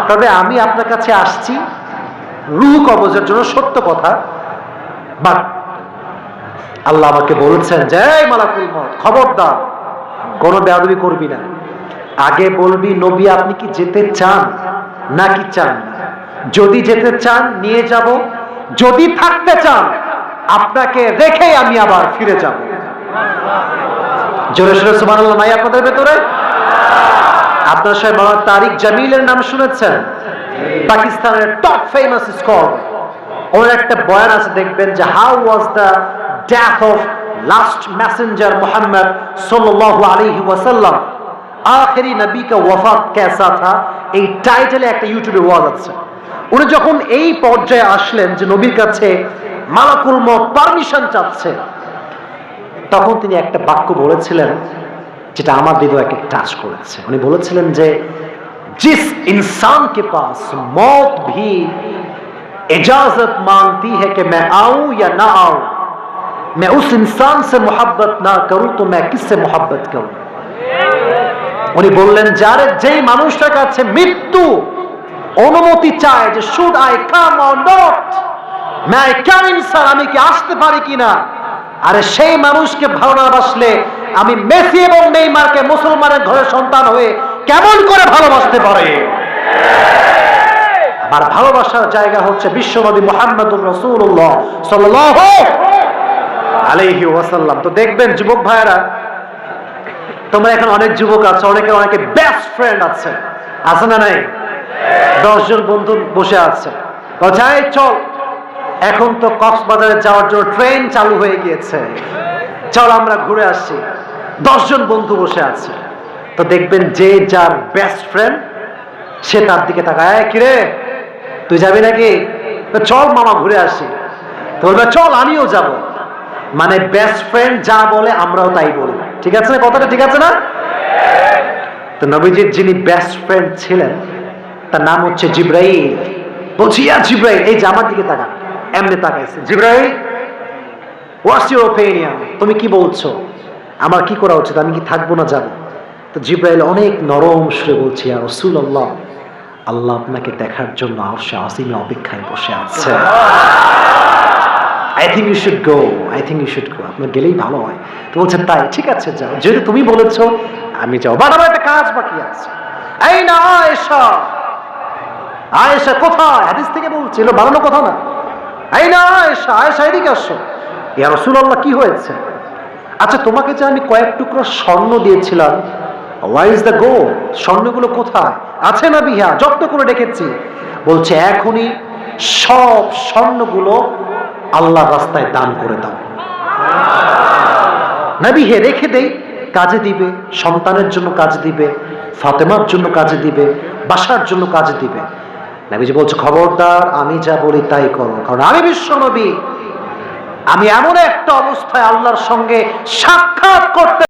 তবে আমি আপনার কাছে আসছি রূহ কবজের জন্য, সত্য কথা। বাট আল্লাহ আমাকে বলছেন যে এই মালাকুল মউত, খবরদার কোনো বেয়াদবি করবি না। আগে বলবি নবী আপনি কি যেতে চান নাকি চান না। যদি যেতে চান নিয়ে যাব, যদি থাকতে চান আপনাকে রেখে আমি আবার ফিরে যাব। জোরে সোরে সুবহানাল্লাহ নাই আপনাদের ভেতরে? আপনার সাহেব মাওলানা তারিক জামিলের নাম শুনেছেন? পাকিস্তানের টপ ফেমাস স্কলার। ওর একটা বয়ান আছে, দেখবেন যে how was the death of last Messenger Muhammad সাল্লাল্লাহু আলাইহি ওয়াসাল্লাম, আখেরি নবী কা ওয়াফাত কেসা থা, এই টাইটেলে একটা ইউটিউবে ওয়াজ আছে। উনি যখন এই পর্যায়ে আসলেন যে নবীর কাছে মালাকুল মউত পারমিশন চাচ্ছে, তখন তিনি একটা বাক্য বলেছিলেন যেটা আমার হৃদয়কে টাচ করেছে। উনি বলেছিলেন যে जिस इंसान के पास मौत भी इजाजत मांगती है कि मैं आऊं या ना आऊं, मैं उस इंसान से मोहब्बत ना करूं तो मैं किससे मोहब्बत करूं। উনি বললেন যারে যেই মানুষটার কাছে মৃত্যু অনুমতি চায় যে should I come or not, मैं क्या इंसान, আমি কি আসতে পারি কিনা, আরে সেই মানুষকে ভালো না বাসলে আমি মেসি এবং নেইমারকে মুসলমানের ঘরের সন্তান হয়ে কেমন করে ভালোবাসতে পারে। আমার ভালোবাসার জায়গা হচ্ছে বিশ্বনবী মুহাম্মদুর রাসূলুল্লাহ সাল্লাল্লাহু আলাইহি ওয়াসাল্লাম। তো দেখবেন যুবক ভাইরা, তোমরা এখন অনেক যুবক আছে, অনেকে বেস্ট ফ্রেন্ড আছে, আছে না নাই? 10 জন বন্ধু বসে আছে, বলছে চল এখন তো কক্সবাজারে যাওয়ার জন্য ট্রেন চালু হয়ে গিয়েছে, চল আমরা ঘুরে আসি। 10 জন বন্ধু বসে আছে। তো দেখবেন যে যার বেস্ট ফ্রেন্ড সে তার দিকে তাকায়, কিরে তুই যাবি নাকি? চল মামা ঘুরে আসি। তো বলবে চল আমিও যাব। মানে বেস্ট ফ্রেন্ড যা বলে আমরাও তাই বলি। ঠিক আছে না কথাটা? ঠিক আছে না? তো নবীজির যিনি বেস্ট ফ্রেন্ড ছিলেন তার নাম হচ্ছে জিবরাইল। বলছি ইয়া জিবরাইল, এই যে আমার দিকে তাকান, এমনি তাকাইছে। জিবরাইল, হোয়াটস ইউর ওপিনিয়ন, তুমি কি বলছো, আমার কি করা উচিত, আমি কি থাকবো না যাব? তো জিবরাইল অনেক নরম সুরে বলছে, ইয়া রাসূলুল্লাহ, আল্লাহ আপনাকে দেখার জন্য আরশে আসিমে অপেক্ষায় বসে আছে। I think you should go, I think you should go, আপনার গেলেই ভালো হয়। তো বলছেন তাই, ঠিক আছে যাও, যেহেতু তুমি বলেছো আমি যাও। বাট আমার একটা কাজ বাকি আছে। এই না আয়েশা, আয়েশা কোথায়? হাদিস থেকে বলছি, এলো বানানো কথা না। এই না আয়েশা, আয়েশা এদিকে আসো। ইয়া রাসূলুল্লাহ কি হয়েছে? আচ্ছা তোমাকে যে আমি কয়েক টুকরো স্বর্ণ দিয়েছিলাম, হোয়ার ইজ দ্য গোল্ড, স্বর্ণগুলো কোথায়? আছে না বিহা, যত্ন করে রেখেছি। বলছে এখনই সব স্বর্ণগুলো আল্লাহর রাস্তায় দান করে দাও। নবী হে রেখে দেই, কাজে দিবে, সন্তানের জন্য কাজে দিবে, ফাতেমার জন্য কাজে দিবে, বাসার জন্য কাজে দিবে। নবীজি বলছে খবরদার আমি যা বলি তাই করো, কারণ আমি বিশ্ব নবী, আমি এমন একটা অবস্থায় আল্লাহর সঙ্গে সাক্ষাৎ করতে